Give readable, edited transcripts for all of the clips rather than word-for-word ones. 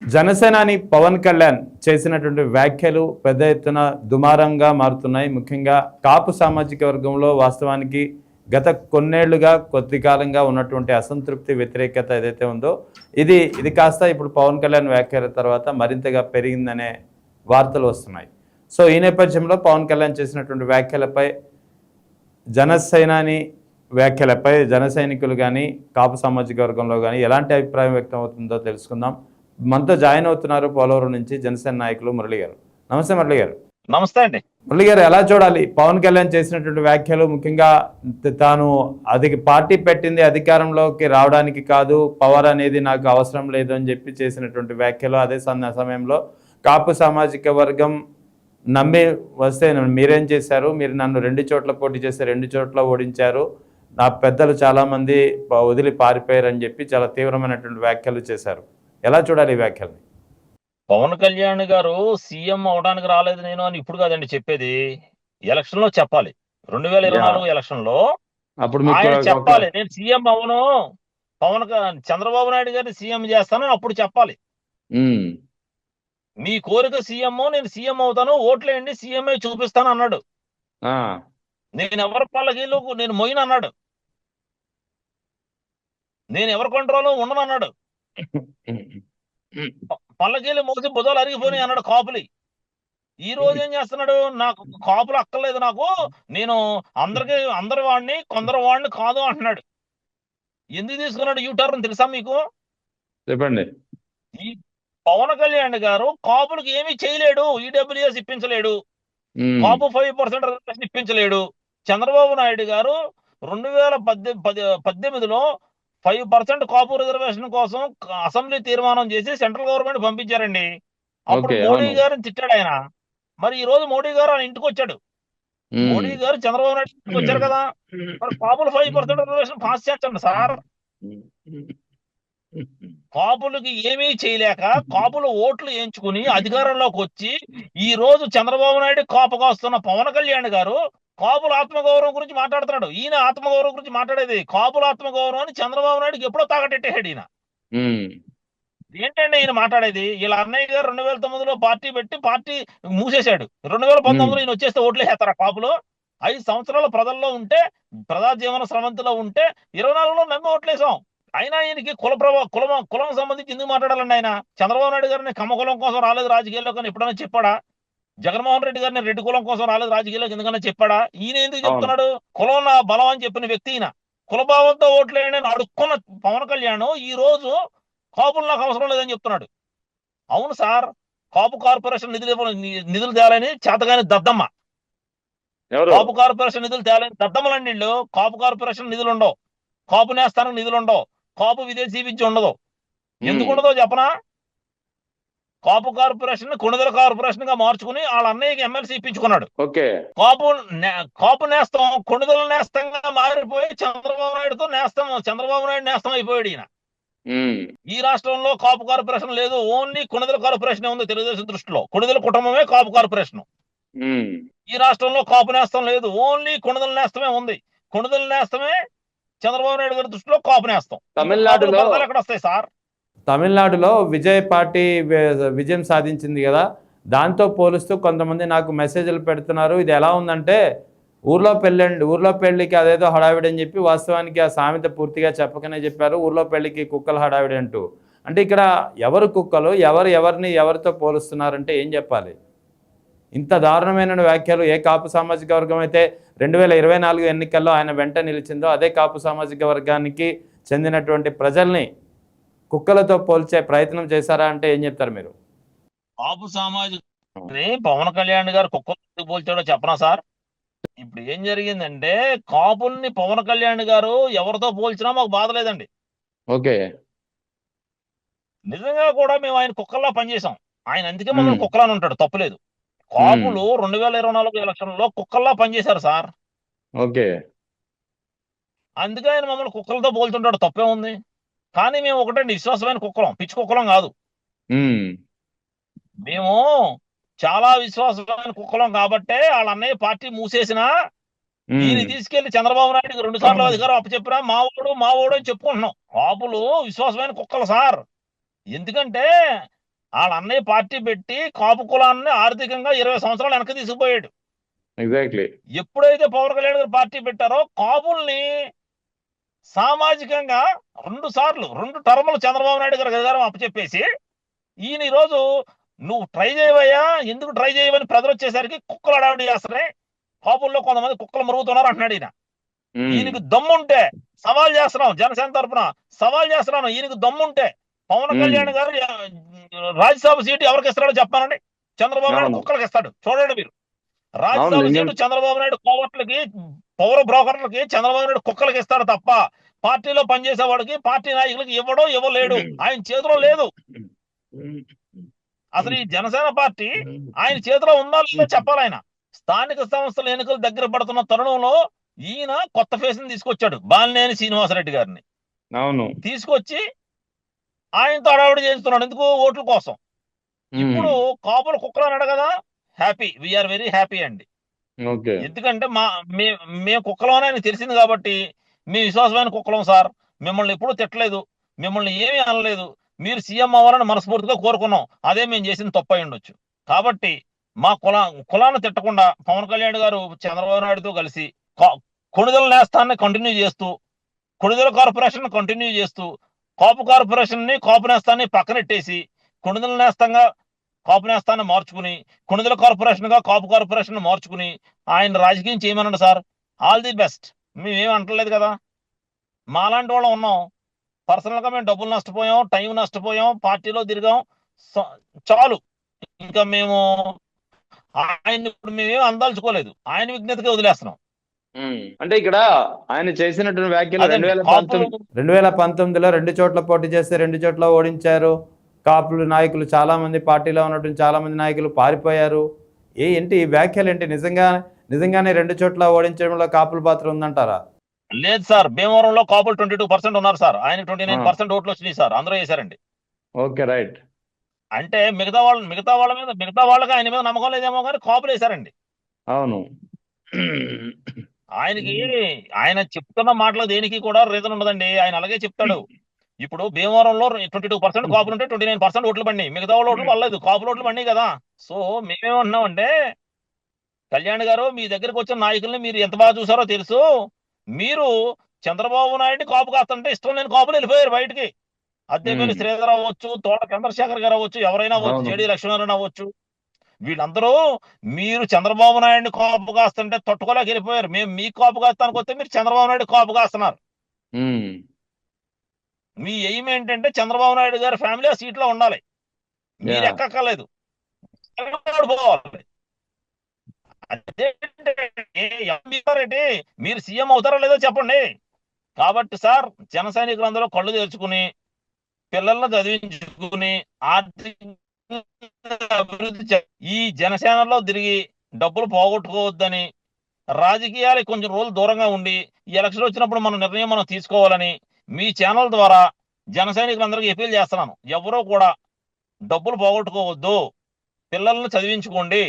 జనసేనాని పవన్ కళ్యాణ్ చేసినటువంటి వ్యాఖ్యలు పెద్ద ఎత్తున దుమారంగా మారుతున్నాయి. ముఖ్యంగా కాపు సామాజిక వర్గంలో వాస్తవానికి గత కొన్నేళ్లుగా కొద్ది కాలంగా ఉన్నటువంటి అసంతృప్తి వ్యతిరేకత ఏదైతే ఉందో ఇది కాస్త ఇప్పుడు పవన్ కళ్యాణ్ వ్యాఖ్యల తర్వాత మరింతగా పెరిగిందనే వార్తలు వస్తున్నాయి. సో ఈ నేపథ్యంలో పవన్ కళ్యాణ్ చేసినటువంటి వ్యాఖ్యలపై జనసేనాని వ్యాఖ్యలపై జన సైనికులు కానీ కాపు సామాజిక వర్గంలో కానీ ఎలాంటి అభిప్రాయం వ్యక్తం అవుతుందో తెలుసుకుందాం. మనతో జాయిన్ అవుతున్నారు పోలవరం నుంచి జనసేన నాయకులు మురళి గారు. నమస్తే మురళి గారు. నమస్తే అండి. మురళి గారు, ఎలా చూడాలి పవన్ కళ్యాణ్ చేసినటువంటి వ్యాఖ్యలు? ముఖ్యంగా తాను పార్టీ పెట్టింది అధికారంలోకి రావడానికి కాదు, పవర్ అనేది నాకు అవసరం లేదు అని చెప్పి చేసినటువంటి వ్యాఖ్యలు. అదే సమయంలో కాపు సామాజిక వర్గం నమ్మి వస్తే మీరేం చేశారు, మీరు నన్ను 2 చోట్ల పోటీ చేస్తే 2 చోట్ల ఓడించారు, నా పెద్దలు చాలామంది వదిలి పారిపోయారని చెప్పి చాలా తీవ్రమైనటువంటి వ్యాఖ్యలు చేశారు. ఎలా చూడాలి ఈ వ్యాఖ్యల్ని? పవన్ కళ్యాణ్ గారు సీఎం అవడానికి రాలేదు నేను అని ఇప్పుడు కాదండి చెప్పేది, ఎలక్షన్ లో చెప్పాలి. 2024 ఎలక్షన్ లో ఆయన చెప్పాలి, నేను సీఎం అవను, చంద్రబాబు నాయుడు గారిని సీఎం చేస్తాను అప్పుడు చెప్పాలి. మీ కోరిక సీఎం, నేను సీఎం అవుతాను, ఓట్లేయండి, సీఎం చూపిస్తాను అన్నాడు. నేను ఎవరి పల్లకీలు నేను మొయ్యను అన్నాడు. నేను ఎవరి కంట్రోల్ ఉండను అన్నాడు. పల్లకీలు మోసి బుధాలు అరిగిపోయి అన్నాడు కాపులి. ఈ రోజు ఏం చేస్తున్నాడు, నాకు కాపులు అక్కర్లేదు, నాకు నేను అందరి వాడిని కొందరు వాడిని కాదు అంటున్నాడు. ఎందుకు తీసుకున్నాడు యూటర్న్ తెలుసా మీకు? చెప్పండి. ఈ పవన్ కళ్యాణ్ గారు కాపులకు ఏమీ చేయలేడు, ఈడబ్ల్యూఎస్ ఇప్పించలేడు, కాపు 5% రిజర్వేషన్ ఇప్పించలేడు. చంద్రబాబు నాయుడు గారు 2018లో 5% కాపు రిజర్వేషన్ కోసం అసెంబ్లీ తీర్మానం చేసి సెంట్రల్ గవర్నమెంట్ పంపించారండి. అప్పుడు మోడీ గారిని తిట్టాడు ఆయన. మరి ఈ రోజు మోడీ గారు ఆయన ఇంటికి వచ్చాడు. మోడీ గారు చంద్రబాబు నాయుడు ఇంటికి వచ్చారు కదా, మరి కాపులు 5% రిజర్వేషన్ పాస్ చేయండి సార్. కాపులకి ఏమీ చేయలేక కాపులు ఓట్లు ఎంచుకుని అధికారంలోకి వచ్చి ఈ రోజు చంద్రబాబు నాయుడు కాపుగా వస్తున్న పవన్ కళ్యాణ్ గారు కాపుల ఆత్మగౌరవం గురించి మాట్లాడుతున్నాడు. ఈయన ఆత్మగౌరవం గురించి మాట్లాడేది, కాపుల ఆత్మగౌరవం అని చంద్రబాబు నాయుడుకి ఎప్పుడో తాకటెట్టేసాడు ఈయన. ఏంటంటే ఈయన మాట్లాడేది? వీళ్ళ అన్నయ్య గారు 2009లో పార్టీ పెట్టి పార్టీ మూసేశాడు. 2019లో ఈయన వచ్చేస్తే ఓట్లు వేస్తారా కాపులు? 5 సంవత్సరాల ప్రజల్లో ఉంటే, ప్రజా జీవన స్రవంతిలో ఉంటే 24లో నమ్మి ఓట్లేసాం. అయినా ఈయనకి కులం సంబంధించి ఎందుకు మాట్లాడాలండి? ఆయన చంద్రబాబు నాయుడు గారిని కమ్మ కులం కోసం రాలేదు రాజకీయాల్లో కానీ ఎప్పుడైనా చెప్పాడా? జగన్మోహన్ రెడ్డి గారిని రెడ్డి కులం కోసం రాలేదు రాజకీయాల్లోకి ఎందుకన్నా చెప్పాడా? ఈయన ఎందుకు చెప్తున్నాడు? కులం నా బలం అని చెప్పిన వ్యక్తి ఈయన. కులభావంతో ఓట్లేని అడుక్కున్న పవన్ కళ్యాణ్ ఈ రోజు కాపులు నాకు అవసరం లేదని చెప్తున్నాడు. అవును సార్, కాపు కార్పొరేషన్ నిధులు తేలని చేతగాని దద్దమ్మ. కాపు కార్పొరేషన్ నిధులు తేలని దద్దమ్మలండి వీళ్ళు. కాపు కార్పొరేషన్ నిధులు ఉండవు, కాపు నేస్తానికి నిధులు ఉండవు, కాపు విదేశీ విద్య ఉండదు. ఎందుకు ఉండదో చెప్పనా? కాపు కార్పొరేషన్ కొణిదెల కార్పొరేషన్ గా మార్చుకుని వాళ్ళ అన్నయ్యకి ఎమ్మెల్సీ ఇప్పించుకున్నాడు. కాపు నేస్తం కొణిదెల నేస్తంగా మారిపోయి చంద్రబాబు నాయుడు నేస్తం అయిపోయాడు ఈయన. ఈ రాష్ట్రంలో కాపు కార్పొరేషన్ లేదు, ఓన్లీ కొణిదెల కార్పొరేషన్ ఉంది. తెలుగుదేశం దృష్టిలో కొణిదెల కుటుంబమే కాపు కార్పొరేషన్. ఈ రాష్ట్రంలో కాపు నేస్తం లేదు, ఓన్లీ కొణిదెల నేస్తమే ఉంది. కొణిదెల నేస్తమే చంద్రబాబు నాయుడు గారి దృష్టిలో కాపు నేస్తం. తమిళనాడులో ఎక్కడ వస్తాయి సార్? తమిళనాడులో విజయ్ పార్టీ విజయం సాధించింది కదా, దాంతో పోలుస్తూ కొంతమంది నాకు మెసేజ్లు పెడుతున్నారు. ఇది ఎలా ఉందంటే ఊర్లో పెళ్ళికి అదేదో హడావిడి అని చెప్పి, వాస్తవానికి ఆ సామెత పూర్తిగా చెప్పకనే చెప్పారు, ఊర్లో పెళ్లికి కుక్కలు హడావిడి అంటూ. అంటే ఇక్కడ ఎవరు కుక్కలు, ఎవరిని ఎవరితో పోలుస్తున్నారంటే ఏం చెప్పాలి? ఇంత దారుణమైన వ్యాఖ్యలు ఏ కాపు సామాజిక వర్గం అయితే 2024 ఎన్నికల్లో ఆయన వెంట నిలిచిందో అదే కాపు సామాజిక వర్గానికి చెందినటువంటి ప్రజల్ని కుక్కలతో పోల్చే ప్రయత్నం చేశారా అంటే ఏం చెప్తారు మీరు? కాపు సామాజిక పవన్ కళ్యాణ్ గారు కుక్కలతో పోల్చాడో చెప్పనా సార్? ఇప్పుడు ఏం జరిగిందంటే కాపుల్ని పవన్ కళ్యాణ్ గారు ఎవరితో పోల్చినా మాకు బాధ లేదండి. ఓకే, నిజంగా కూడా మేము ఆయన కుక్కల్లా పనిచేసాం. ఆయన అందుకే మమ్మల్ని కుక్కలా ఉంటాడు, తప్పులేదు. కాపులు 2024 ఎలక్షన్ లో కుక్కల్లా పనిచేశారు సార్. ఓకే, అందుకే ఆయన మమ్మల్ని కుక్కలతో పోల్చుంటాడు, తప్పే ఉంది. కానీ మేము ఒకటండి, విశ్వాసమైన కుక్కలం, పిచ్చి కుక్కలం కాదు. మేము చాలా విశ్వాసమైన కుక్కలం కాబట్టే వాళ్ళ అన్నయ్య పార్టీ మూసేసినా ఈయన తీసుకెళ్లి చంద్రబాబు నాయుడుకి 2 సార్లు అధికారం అప్పచెప్పినా మావోడు అని చెప్పుకుంటున్నాం. కాపులు విశ్వాసమైన కుక్కలు సార్. ఎందుకంటే వాళ్ళ అన్నయ్య పార్టీ పెట్టి కాపు కులాన్ని ఆర్థికంగా 20 సంవత్సరాలు వెనక్కి తీసుకుపోయాడు. ఎగ్జాక్ట్లీ. ఎప్పుడైతే పవన్ కళ్యాణ్ గారు పార్టీ పెట్టారో కాపుల్ని సామాజికంగా 2 సార్లు 2 టర్ములు చంద్రబాబు నాయుడు గారు అధికారం అప్పచెప్పేసి ఈయన ఈరోజు నువ్వు ట్రై చేయవయ్యా, ఎందుకు ట్రై చేయవని ప్రజలు వచ్చేసరికి కుక్కలు అడావిడి చేస్తున్నాయి, కాపుల్లో కొంతమంది కుక్కలు మరుగుతున్నారు అంటున్నాడు ఈయన. ఈయనకి దమ్ముంటే సవాల్ చేస్తున్నాం, జనసేన తరఫున సవాల్ చేస్తున్నాను, ఈయనకి దమ్ముంటే పవన్ కళ్యాణ్ గారు రాజ్యసభ సీటు ఎవరికి ఇస్తాడో చెప్పానండి. చంద్రబాబు నాయుడు కుక్కలకి ఇస్తాడు, చూడండి మీరు. రాజ్యసభ సీటు చంద్రబాబు నాయుడు కోవట్లకి పౌర బ్రోకర్లకి చంద్రబాబు నాయుడు కుక్కలకి ఇస్తాడు తప్ప పార్టీలో పనిచేసే వాడికి పార్టీ నాయకులకి ఇవ్వలేడు, ఆయన చేతిలో లేదు. అసలు ఈ జనసేన పార్టీ ఆయన చేతిలో ఉందా లేదో చెప్పాలి. ఆయన స్థానిక సంస్థల ఎన్నికలు దగ్గర పడుతున్న తరుణంలో ఈయన కొత్త ఫేస్ ని తీసుకొచ్చాడు, బాలినేని శ్రీనివాసరెడ్డి గారిని. అవును, తీసుకొచ్చి ఆయనతో అడావిడి చేస్తున్నాడు, ఎందుకు? ఓట్ల కోసం. ఇప్పుడు కాపులు కుక్కలు అడగదా, హ్యాపీ, వీఆర్ వెరీ హ్యాపీ అండి. ఎందుకంటే మేము కుక్కలోనే ఆయనకు తెలిసింది కాబట్టి మేము విశ్వాసమైన కుక్కలం సార్, మిమ్మల్ని ఎప్పుడూ తిట్టలేదు, మిమ్మల్ని ఏమీ అనలేదు, మీరు సీఎం అవ్వాలని మనస్ఫూర్తిగా కోరుకున్నాం, అదే మేము చేసింది తప్పై ఉండొచ్చు. కాబట్టి మా కులాన్ని తిట్టకుండా పవన్ కళ్యాణ్ గారు చంద్రబాబు నాయుడుతో కలిసి కొణిదెల నేస్తాన్ని కంటిన్యూ చేస్తూ, కొణిదెల కార్పొరేషన్ కంటిన్యూ చేస్తూ, కాపు కార్పొరేషన్ ని కాపు నేస్తాన్ని పక్కనెట్టేసి కొణిదెల నేస్తంగా కాపు నేస్తాన్ని మార్చుకుని కొణిదెల కార్పొరేషన్ గా కాపు కార్పొరేషన్ మార్చుకుని ఆయన రాజకీయం చేయమనండి సార్, ఆల్ ది బెస్ట్. మేమేం అంటలేదు కదా, మాలాంటి వాళ్ళం ఉన్నాం, పర్సనల్ గా మేము డబ్బులు నష్టపోయాం, టైం నష్టపోయాం, పార్టీలో తిరిగాం, చాలు. ఇంకా మేము ఆయన ఇప్పుడు మేమేం అందలుచుకోలేదు, ఆయన విజ్ఞతగా వదిలేస్తున్నాం. అంటే ఇక్కడ ఆయన చేసినటువంటి వ్యాఖ్యలు 2019లో 2 చోట్ల పోటీ చేస్తే 2 చోట్ల ఓడించారు. కాపులు నాయకులు చాలా మంది, పార్టీలో ఉన్నటువంటి చాలా మంది నాయకులు పారిపోయారు. ఏంటి ఈ వ్యాఖ్యలు ఏంటి? నిజంగానే 2 చోట్ల ఓడించడంలో కాపుల పాత్ర ఉందంటారా? లేదు సార్, భీమవరంలో కాపులు 22% ఉన్నారు సార్, ఆయన 29% ఓట్లు వచ్చినాయి సార్, అందరూ వేశారండి. Okay, right. అంటే మిగతా వాళ్ళకి ఆయన మీద నమ్మకం లేదేమో కానీ కాపులు వేశారండి. అవును, ఆయన చెప్తున్న మాటలు దేనికి కూడా రీజన్ ఉండదండి, ఆయన అలాగే చెప్తాడు. ఇప్పుడు భీమవరంలో 22% కాపులు ఉంటే 29% ఓట్లు పడినాయి, మిగతా వాళ్ళ ఓట్లు పడలేదు, కాపుల ఓట్లు పడినాయి కదా. సో మేమేమంటున్నామంటే, కళ్యాణ్ గారు మీ దగ్గరకు వచ్చిన నాయకుల్ని మీరు ఎంత బాగా చూసారో తెలుసు, మీరు చంద్రబాబు నాయుడిని కాపు కాస్తుంటే ఇష్టం లేని కాపులు వెళ్ళిపోయారు బయటికి. అద్దెపల్లి శ్రీధర్ అవ్వచ్చు, తోట చంద్రశేఖర్ గారు అవ్వచ్చు, ఎవరైనా అవ్వచ్చు, జేడీ లక్ష్మీనారాయణ అవ్వచ్చు, వీళ్ళందరూ మీరు చంద్రబాబు నాయుడిని కాపు కాస్తుంటే తట్టుకోలేక వెళ్ళిపోయారు. మేము మీ కాపు కాస్తానికి వస్తే మీరు చంద్రబాబు నాయుడు కాపు కాస్తున్నారు. మీ ఎయిమ్ ఏంటంటే చంద్రబాబు నాయుడు గారి ఫ్యామిలీ ఆ సీట్లో ఉండాలి, మీరు ఎక్కక్కర్లేదు, పోవాలి. అదేంటి మీరు సీఎం అవుతారో లేదో చెప్పండి. కాబట్టి సార్, జన సైనికులందరూ కళ్ళు తెరుచుకుని పిల్లలను చదివించుకుని ఆర్థిక అభివృద్ధి, ఈ జనసేనలో తిరిగి డబ్బులు పోగొట్టుకోవద్దని, రాజకీయాలకు కొంచెం రోజులు దూరంగా ఉండి ఈ ఎలక్షన్ వచ్చినప్పుడు మన నిర్ణయం మనం తీసుకోవాలని మీ ఛానల్ ద్వారా జన సైనికులందరికీ అపీల్ చేస్తున్నాను. ఎవరూ కూడా డబ్బులు పోగొట్టుకోవద్దు, పిల్లలను చదివించుకోండి,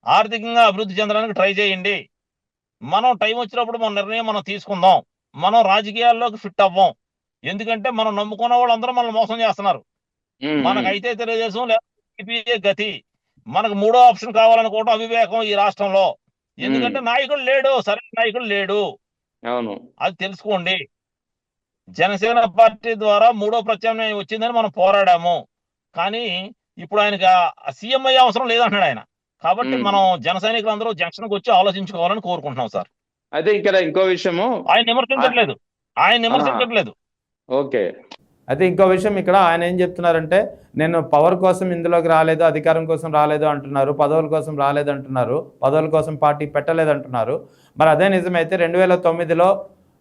ఆర్థికంగా అభివృద్ధి చెందడానికి ట్రై చేయండి. మనం టైం వచ్చినప్పుడు మన నిర్ణయం మనం తీసుకుందాం, మనం రాజకీయాల్లోకి ఫిట్ అవ్వం. ఎందుకంటే మనం నమ్ముకున్న వాళ్ళందరూ మనల్ని మోసం చేస్తున్నారు. మనకైతే తెలుగుదేశం లేదా గతి, మనకు 3వ ఆప్షన్ కావాలనుకోవడం అవివేకం ఈ రాష్ట్రంలో. ఎందుకంటే నాయకుడు లేడు, సరైన నాయకుడు లేడు, అవును, అది తెలుసుకోండి. జనసేన పార్టీ ద్వారా 3వ ప్రత్యామ్నాయం వచ్చిందని మనం పోరాడాము, కానీ ఇప్పుడు ఆయనకి సీఎం అయ్యే అవసరం లేదంటున్నాడు ఆయన. కాబట్టి మనం జన సైనికులందరూ జంక్షన్కి వచ్చి ఆలోచించుకోవాలని కోరుకుంటున్నాం సార్. అయితే ఇక్కడ ఇంకో విషయము, ఆయన విమర్శించట్లేదు. ఓకే. అయితే ఇంకో విషయం, ఇక్కడ ఆయన ఏం చెప్తున్నారంటే, నేను పవర్ కోసం ఇందులోకి రాలేదు, అధికారం కోసం రాలేదు అంటున్నారు, పదవుల కోసం రాలేదు అంటున్నారు, పదవుల కోసం పార్టీ పెట్టలేదు అంటున్నారు. మరి అదే నిజమైతే 2009లో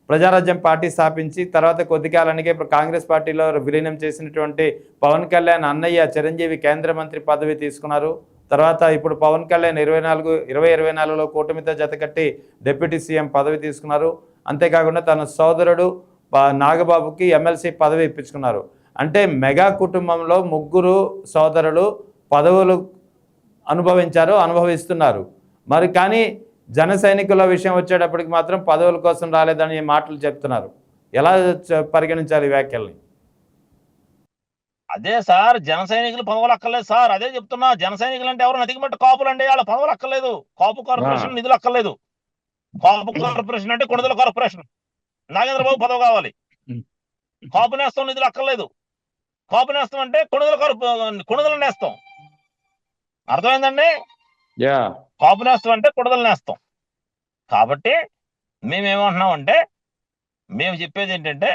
ప్రజారాజ్యం పార్టీ స్థాపించి తర్వాత కొద్ది కాలానికే కాంగ్రెస్ పార్టీలో విలీనం చేసినటువంటి పవన్ కళ్యాణ్ అన్నయ్య చిరంజీవి కేంద్ర మంత్రి పదవి తీసుకున్నారు. తర్వాత ఇప్పుడు పవన్ కళ్యాణ్ 2024లో కూటమితో జతకట్టి డిప్యూటీ సీఎం పదవి తీసుకున్నారు. అంతేకాకుండా తన సోదరుడు నాగబాబుకి ఎమ్మెల్సీ పదవి ఇప్పించుకున్నారు. అంటే మెగా కుటుంబంలో 3 సోదరులు పదవులు అనుభవిస్తున్నారు. మరి కానీ జన సైనికుల విషయం వచ్చేటప్పటికి మాత్రం పదవుల కోసం రాలేదని మాటలు చెప్తున్నారు. ఎలా పరిగణించాలి వ్యాఖ్యల్ని? అదే సార్, జన సైనికులు పదవులు అక్కర్లేదు సార్. అదే చెప్తున్నా, జన సైనికులు అంటే ఎవరు నతికిమట్టు కాపులు అండి, వాళ్ళ పదవులు అక్కర్లేదు. కాపు కార్పొరేషన్ నిధులు అక్కర్లేదు. కాపు కార్పొరేషన్ అంటే కొణిదల కార్పొరేషన్, నాగేంద్ర బాబు పదవి కావాలి. కాపు నేస్తం నిధులు అక్కర్లేదు. కాపు నేస్తం అంటే కొణిదల నేస్తం. అర్థమైందండి? యా కాపు నేస్తం అంటే కొణిదల నేస్తం. కాబట్టి మేమేమంటున్నామంటే, మేము చెప్పేది ఏంటంటే,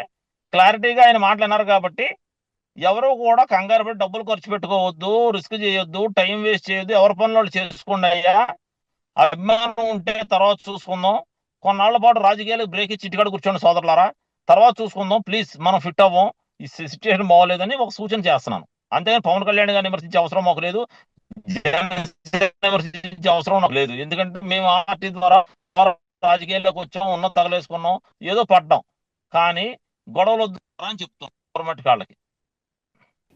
క్లారిటీగా ఆయన మాటలు అన్నారు కాబట్టి ఎవరు కూడా కంగారు పడి డబ్బులు ఖర్చు పెట్టుకోవద్దు, రిస్క్ చేయొద్దు, టైం వేస్ట్ చేయొద్దు, ఎవరి పనులు వాళ్ళు చేసుకోండి అయ్యా. అభిమానం ఉంటే తర్వాత చూసుకుందాం. కొన్నాళ్ల పాటు రాజకీయాలకు బ్రేక్ ఇచ్చి ఇంటికాడ కూర్చోండి సోదరులారా, తర్వాత చూసుకుందాం ప్లీజ్. మనం ఫిట్ అవ్వం, ఈ సిచ్యువేషన్ బాగోలేదని ఒక సూచన చేస్తున్నాను. అంతేగాని పవన్ కళ్యాణ్ గారిని విమర్శించే అవసరం మాకు లేదు, జనసేన విమర్శించే అవసరం నాకు లేదు. ఎందుకంటే మేము పార్టీ ద్వారా రాజకీయాల్లోకి వచ్చాం, ఉన్నత తగలేసుకున్నాం, ఏదో పడ్డాం. కానీ గొడవలు వద్దు అని చెప్తాం గవర్నమెంట్ కాళ్ళకి.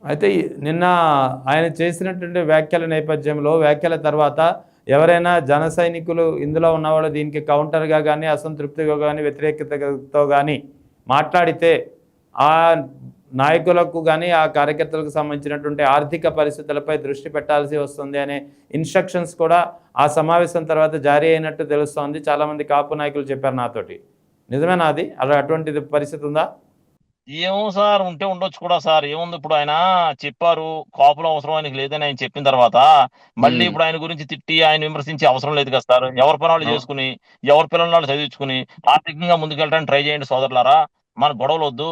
అయితే నిన్న ఆయన చేసినటువంటి వ్యాఖ్యల నేపథ్యంలో, వ్యాఖ్యల తర్వాత ఎవరైనా జన సైనికులు ఇందులో ఉన్నవాళ్ళు దీనికి కౌంటర్గా కానీ, అసంతృప్తిగా కానీ, వ్యతిరేకతతో కానీ మాట్లాడితే ఆ నాయకులకు కానీ, ఆ కార్యకర్తలకు సంబంధించినటువంటి ఆర్థిక పరిస్థితులపై దృష్టి పెట్టాల్సి వస్తుంది అనే ఇన్స్ట్రక్షన్స్ కూడా ఆ సమావేశం తర్వాత జారీ అయినట్టు తెలుస్తోంది. చాలామంది కాపు నాయకులు చెప్పారు నాతోటి. నిజమేనా అది? అలా అటువంటిది పరిస్థితి ఉందా? ఏమో సార్, ఉంటే ఉండొచ్చు కూడా సార్. ఏముంది, ఇప్పుడు ఆయన చెప్పారు కాపుల అవసరం ఆయనకి లేదని ఆయన చెప్పిన తర్వాత మళ్ళీ ఇప్పుడు ఆయన గురించి తిట్టి ఆయన విమర్శించే అవసరం లేదు కదా సార్. ఎవరి పని వాళ్ళు చేసుకుని, ఎవరి పిల్లల వాళ్ళు చదివించుకుని ఆర్థికంగా ముందుకెళ్ళడానికి ట్రై చేయండి సోదరులారా. మన గొడవలు వద్దు,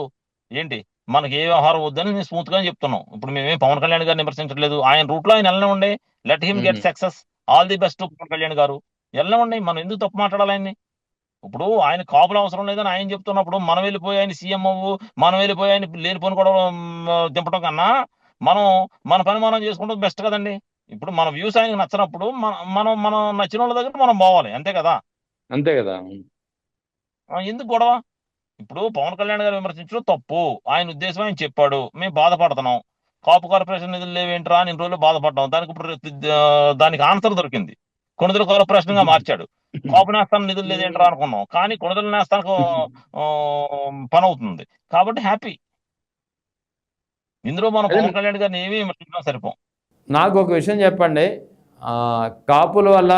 ఏంటి మనకి ఏ వ్యవహారం వద్దని మేము స్మూత్ గా చెప్తున్నాం. ఇప్పుడు మేమేం పవన్ కళ్యాణ్ గారిని విమర్శించట్లేదు. ఆయన రూట్ లో ఆయన వెళ్ళనివ్వండి, let him get success. All the best Pawan Kalyan గారు, వెళ్ళనివ్వండి. మనం ఎందుకు తప్పు మాట్లాడాలి ఆయన్ని? ఇప్పుడు ఆయన కాపులు అవసరం లేదని ఆయన చెప్తున్నప్పుడు మనం వెళ్ళిపోయి ఆయన సీఎం అవ్వు, మనం వెళ్ళిపోయి ఆయన లేనిపోని కూడా దింపడం కన్నా మనం మన పని మనం చేసుకుంటే బెస్ట్ కదండి. ఇప్పుడు మన వ్యూస్ ఆయనకి నచ్చినప్పుడు మనం మనం నచ్చిన వాళ్ళ దగ్గర మనం పోవాలి, అంతే కదా. అంతే కదా. ఎందుకు గొడవ? ఇప్పుడు పవన్ కళ్యాణ్ గారు విమర్శించడం తప్పు, ఆయన ఉద్దేశం ఆయన చెప్పాడు, మేము బాధపడుతున్నాం. కాపు కార్పొరేషన్ నిధులు లేవేంట్రా అని ఇన్ని రోజులు బాధపడ్డాం. దానికి ఇప్పుడు దానికి ఆన్సర్ దొరికింది, కొణిదల కార్పొరేషన్ గా మార్చాడు. కాపు నేస్తానికి నిధులు లేదేంట్రా అనుకున్నాం, కానీ కొణిదల నేస్తానికి పని అవుతుంది. కాబట్టి హ్యాపీ. ఇందులో మనం పవన్ కళ్యాణ్ గారిని ఏమీ విమర్శించడం సరిపోం. నాకు ఒక విషయం చెప్పండి, కాపుల వల్ల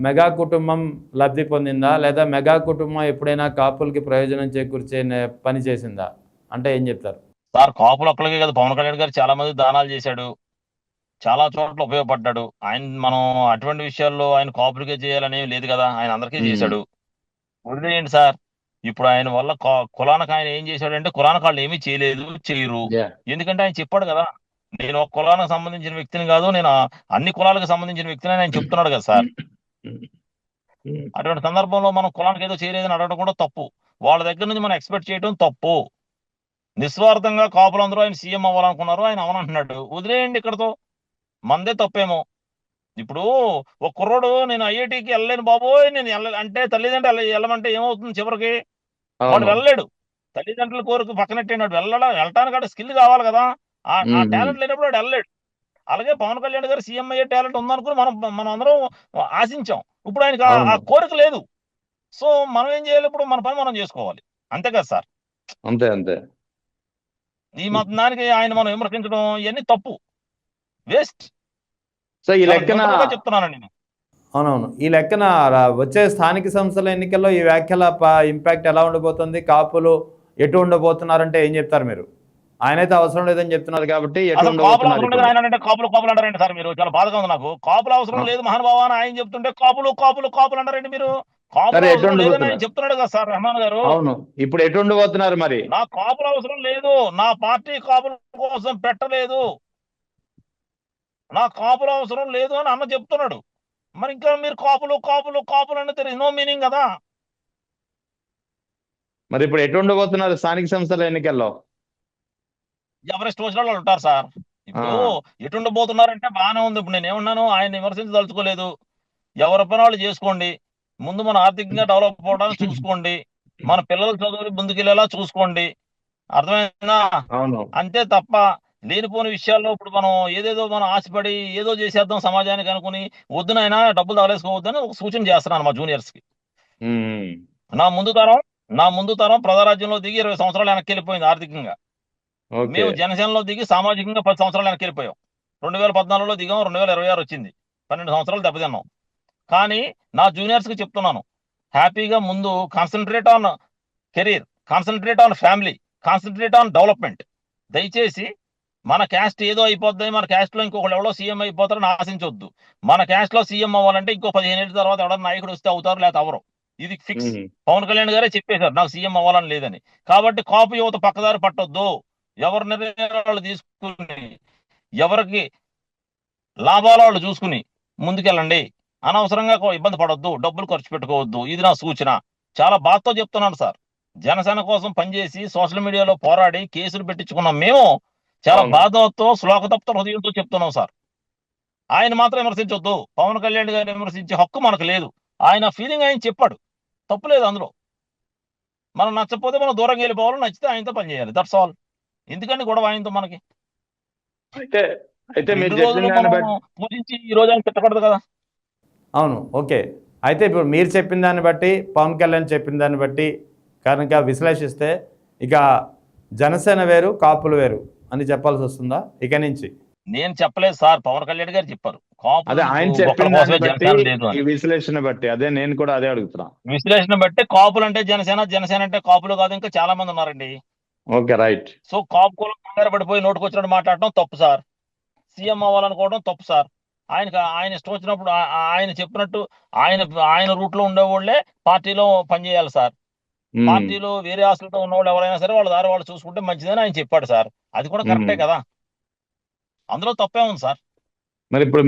మెగా కుటుంబం లబ్ధి పొందిందా, లేదా మెగా కుటుంబం ఎప్పుడైనా కాపులకి ప్రయోజనం చేకూర్చే పని చేసిందా అంటే ఏం చెప్తారు? సార్, కాపులు ఒక్కడికే కదా, పవన్ కళ్యాణ్ గారు చాలా మంది దానాలు చేశాడు, చాలా చోట్ల ఉపయోగపడ్డాడు. ఆయన మనం అటువంటి విషయాల్లో ఆయన కాపులకే చేయాలనేవి లేదు కదా, ఆయన అందరికీ చేశాడు. వదిలేయండి సార్. ఇప్పుడు ఆయన వల్ల కులానికి ఆయన ఏం చేశాడంటే, కులానికి వాళ్ళు ఏమీ చేయలేదు, చేయరు. ఎందుకంటే ఆయన చెప్పాడు కదా, నేను ఒక కులానికి సంబంధించిన వ్యక్తిని కాదు, నేను అన్ని కులాలకు సంబంధించిన వ్యక్తిని ఆయన చెప్తున్నాడు కదా సార్. అటువంటి సందర్భంలో మనం కులానికి ఏదో చేయలేదని అడగడం కూడా తప్పు. వాళ్ళ దగ్గర నుంచి మనం ఎక్స్పెక్ట్ చేయడం తప్పు. నిస్వార్థంగా కాపులందరూ ఆయన సీఎం అవ్వాలనుకున్నారు, ఆయన అవనంటున్నాడు. వదిలేయండి ఇక్కడతో, మందే తప్పేమో. ఇప్పుడు ఒక కుర్రోడు నేను ఐఐటికి వెళ్ళలేను బాబోయ్, నేను అంటే తల్లిదండ్రులు వెళ్ళమంటే ఏమవుతుంది చివరికి? వాడు వెళ్ళలేడు. తల్లిదండ్రుల కోరిక పక్కనట్టేనాడు, వెళ్ళటానికి స్కిల్ కావాలి కదా. ఆ టాలెంట్ లేనప్పుడు వాడు వెళ్ళలేడు. అలాగే పవన్ కళ్యాణ్ గారు సీఎం అయ్యే టాలెంట్ ఉందనుకుని మనం అందరం ఆశించాం. ఇప్పుడు ఆయనకి ఆ కోరిక లేదు. సో మనం ఏం చేయాలి? ఇప్పుడు మన పని మనం చేసుకోవాలి, అంతే కదా సార్. అంతే అంతే. ఈ దానికి ఆయన మనం విమర్శించడం ఇవన్నీ తప్పు, వేస్ట్. సో ఈ లెక్కన చెప్తున్నానండి నేను. అవునవును, ఈ లెక్కన వచ్చే స్థానిక సంస్థల ఎన్నికల్లో ఈ వ్యాఖ్యల ఇంపాక్ట్ ఎలా ఉండబోతుంది? కాపులు ఎటు ఉండబోతున్నారంటే ఏం చెప్తారు మీరు? ఆయనైతే అవసరం లేదని చెప్తున్నారు కాబట్టి కాపులు అంటారండి సార్ మీరు? చాలా బాధగా ఉంది నాకు. కాపులు అవసరం లేదు మహానుభావ అని ఆయన చెప్తుంటే కాపులు కాపులు కాపులు అంటారండి మీరు? కాపులు అవసరం లేదని ఆయన చెప్తున్నాడు కదా సార్ రెహమాన్ గారు. అవును, ఇప్పుడు ఎటు ఉండబోతున్నారు మరి? నా కాపులు అవసరం లేదు, నా పార్టీ కాపుల కోసం పెట్టలేదు, నా కాపులు అవసరం లేదు అని అన్న చెప్తున్నాడు. మరి ఇంకా మీరు కాపులు కాపులు కాపులు అంటే తెర నో మీనింగ్ కదా. మరి ఇప్పుడు ఎటు ఉండబోతున్నారు స్థానిక సంస్థల ఎన్నికల్లో? ఎవరెస్ట్ వచ్చిన వాళ్ళు ఉంటారు సార్. ఇప్పుడు ఎటు ఉండబోతున్నారంటే బాగానే ఉంది. ఇప్పుడు నేను ఏమన్నాను, ఆయన విమర్శించదలుచుకోలేదు. ఎవరి పని వాళ్ళు చేసుకోండి, ముందు మన ఆర్థికంగా డెవలప్ అవ్వడానికి చూసుకోండి, మన పిల్లల చదువులు ముందుకెళ్ళేలా చూసుకోండి, అర్థమైందా? అంతే తప్ప లేనిపోని విషయాల్లో ఇప్పుడు మనం ఏదేదో మనం ఆశపడి ఏదో చేసేద్దాం సమాజానికి అనుకుని వద్దునైనా డబ్బులు తగలేసుకోవద్దని ఒక సూచన చేస్తున్నాను మా జూనియర్స్ కి. నా ముందు తరం ప్రజారాజ్యంలో దిగి 20 సంవత్సరాలు వెనక్కి వెళ్ళిపోయింది ఆర్థికంగా. ఓకే. మేము జనసేనలో దిగి సామాజికంగా 10 సంవత్సరాలు వెనక్కి వెళ్ళిపోయాం. 2014లో దిగాం, 2026 వచ్చింది. 12 సంవత్సరాలు దెబ్బతిన్నాం. కానీ నా జూనియర్స్ కి చెప్తున్నాను, హ్యాపీగా ముందు concentrate on career, concentrate on family, concentrate on development. దయచేసి మన క్యాస్ట్ ఏదో అయిపోద్ది, మన క్యాస్ట్ లో ఇంకొకళ్ళు ఎవరో సీఎం అయిపోతారని ఆశించవద్దు. మన క్యాస్ట్ లో సీఎం అవ్వాలంటే ఇంకో 15 ఏళ్ళ తర్వాత ఎవరైనా నాయకుడు వస్తే అవుతారు, లేకపోతే అవరు. ఇది ఫిక్స్. ఉమ్. పవన్ కళ్యాణ్ గారే చెప్పేశారు నాకు సీఎం అవ్వాలని లేదని. కాబట్టి కాపు యువత పక్కదారి పట్టొద్దు. ఎవరి నిర్ణయాలు తీసుకుని ఎవరికి లాభాలు వాళ్ళు చూసుకుని ముందుకెళ్ళండి. అనవసరంగా ఇబ్బంది పడొద్దు, డబ్బులు ఖర్చు పెట్టుకోవద్దు. ఇది నా సూచన. చాలా బాధతో చెప్తున్నాను సార్. జనసేన కోసం పనిచేసి సోషల్ మీడియాలో పోరాడి కేసులు పెట్టించుకున్నాం మేము. చాలా అవును. బాధతో శ్లోకతప్త హృదయంతో చెప్తున్నాం సార్. ఆయన మాత్రం విమర్శించొద్దు. పవన్ కళ్యాణ్ గారిని విమర్శించే హక్కు మనకు లేదు. ఆయన ఫీలింగ్ ఆయన చెప్పాడు, తప్పు లేదు అందులో. మనం నచ్చకపోతే మనం దూరంగా వెళ్ళిపోవాలి, నచ్చితే ఆయనతో పనిచేయాలి. That's all. ఎందుకంటే గొడవ ఆయనతో మనకి? అయితే అయితే మీరు ఇన్ని చెప్పిన రోజులు దాన్ని మనం బట్టి పూజించి ఈ రోజు ఆయన తిట్టకూడదు కదా. అవును, ఓకే. అయితే ఇప్పుడు మీరు చెప్పిన దాన్ని బట్టి, పవన్ కళ్యాణ్ చెప్పిన దాన్ని బట్టి కనుక విశ్లేషిస్తే ఇక జనసేన వేరు, కాపులు వేరు అని చెప్పాల్సి వస్తుందా ఇక నుంచి? నేను చెప్పలేదు సార్, పవన్ కళ్యాణ్ గారు చెప్పారు. అదే ఆయన కాపులు చెప్పిన ఒక్కరి కోసమే దాన్ని బట్టి, జనసేన లేదు ఈ అని. విశ్లేషణ బట్టి అదే నేను కూడా అదే అడుగుతున్నా. విశ్లేషణ బట్టి కాపులు అంటే జనసేన, జనసేన అంటే కాపులు కాదు, ఇంకా చాలా మంది ఉన్నారండి. Okay, right. సో కాపు కులం కంగారు పడిపోయి నోటుకు వచ్చినట్టు మాట్లాడటం తప్పు సార్. సీఎం అవ్వాలనుకోవడం తప్పు సార్. ఆయన ఇష్టం వచ్చినప్పుడు ఆయన చెప్పినట్టు ఆయన రూట్ లో ఉండేవాళ్లే పార్టీలో పనిచేయాలి సార్. ఉమ్. పార్టీలో వేరే ఆశలతో ఉన్నవాళ్ళు ఎవరైనా సరే వాళ్ళ దారి వాళ్ళు చూసుకుంటే మంచిదని ఆయన చెప్పాడు సార్. అది కూడా కరెక్టే కదా, అందులో తప్పే ఉంది సార్. మరి ఇప్పుడు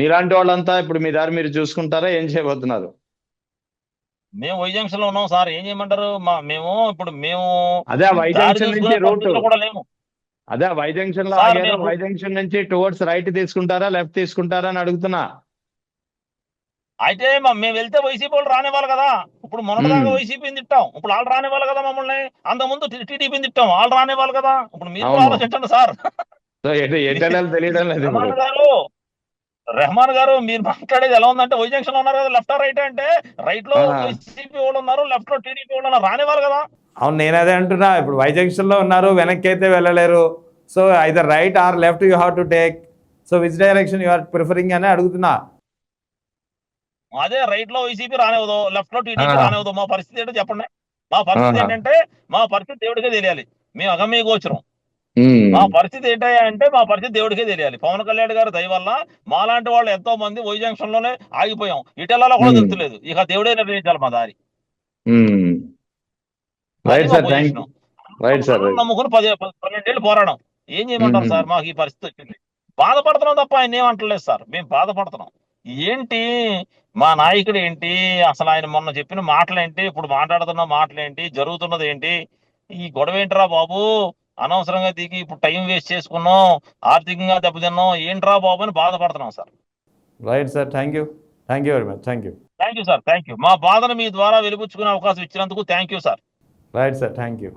మీలాంటి వాళ్ళంతా ఇప్పుడు మీ దారి మీరు చూసుకుంటారా, ఏం చేయబోతున్నారు? మేము వై జంక్షన్ లో ఉన్నాం సార్, ఏం చేయమంటారు? మేము అదే వై దారి జంక్షన్ నుంచి చూసుకునే రూట్, పరిస్థితిలో కూడా లేము అదే వై జంక్షన్ లో సార్. ఆగారు, నేను వై జంక్షన్ నుంచి టువర్డ్స్ రైట్ తీసుకుంటారా, లెఫ్ట్ తీసుకుంటారా అని అడుగుతున్నా. అయితే మేము వెళ్తే వైసీపీ వాళ్ళు రానివ్వాలి కదా. ఇప్పుడు మొన్నటిదాకా వైసీపీని తిట్టాం, ఇప్పుడు వాళ్ళు రానివ్వాలి కదా మమ్మల్ని. అంతకుముందు టీడీపీని తిట్టాం, వాళ్ళు రానివ్వాలి కదా. ఇప్పుడు మీరు కూడా అవును. ఆలోచించండి సార్. సో ఎటు వెళ్ళాలో తెలియడం లేదు ఇప్పుడు. రెహమాన్ గారు మీరు మాట్లాడేది ఎలా ఉందంటే, వై జంక్షన్ లో ఉన్నారు కదా, లెఫ్ట్ రైట్ అంటే రైట్ లో వైసీపీ వాళ్ళు ఉన్నారు, లెఫ్ట్ లో టీడీపీ వాళ్ళు ఉన్నారు, రానివ్వాలి కదా. అవును, నేను అదే అంటున్నా. ఇప్పుడు వై జంక్షన్లో ఉన్నారు, వెనక్కి అయితే వెళ్ళలేరు. So either right or left you have to take. So which direction you are preferring అని అడుగుతున్నా. అదే రైట్ లో వైసీపీ రానివ్వదు, లెఫ్ట్ లో టీడీపీ రానివ్వదు. మా పరిస్థితి ఏంటో చెప్పండి. మా పరిస్థితి ఏంటంటే, మా పరిస్థితి దేవుడికే తెలియాలి. మేము అగమ్య గోచరం. మా పరిస్థితి ఏంటంటే, మా పరిస్థితి దేవుడికే తెలియాలి. పవన్ కళ్యాణ్ గారి దయ వల్ల మాలాంటి వాళ్ళు ఎంతో మంది వై జంక్షన్ లోనే ఆగిపోయాం. ఇటెల్లాలో కూడా తెలుస్తలేదు. ఇక దేవుడే నిర్ణయించాలి మా దారి. Right sir, thank you. Right sir, నమ్ముకుని 12 ఏళ్ళు పోరాడం. ఏం చేయమంటారు సార్? మాకు ఈ పరిస్థితి వచ్చింది. బాధపడుతున్నాం తప్ప ఆయన ఏమంటలేదు సార్. మేము బాధపడుతున్నాం. ఏంటి మా నాయకుడు ఏంటి, అసలు ఆయన మొన్న చెప్పిన మాటలేంటి, ఇప్పుడు మాట్లాడుతున్న మాటలేంటి, జరుగుతున్నది ఏంటి, ఈ గొడవ ఏంట్రా బాబు? అనవసరంగా దిగి ఇప్పుడు టైం వేస్ట్ చేసుకున్నాం, ఆర్థికంగా దెబ్బతిన్నాం, ఏంట్రా బాబు అని బాధపడుతున్నాం sir. Right sir, thank you very much. Thank you sir, thank you. మా బాధను మీ ద్వారా వెలిపుచ్చుకునే అవకాశం ఇచ్చినందుకు thank you sir. Right sir, thank you.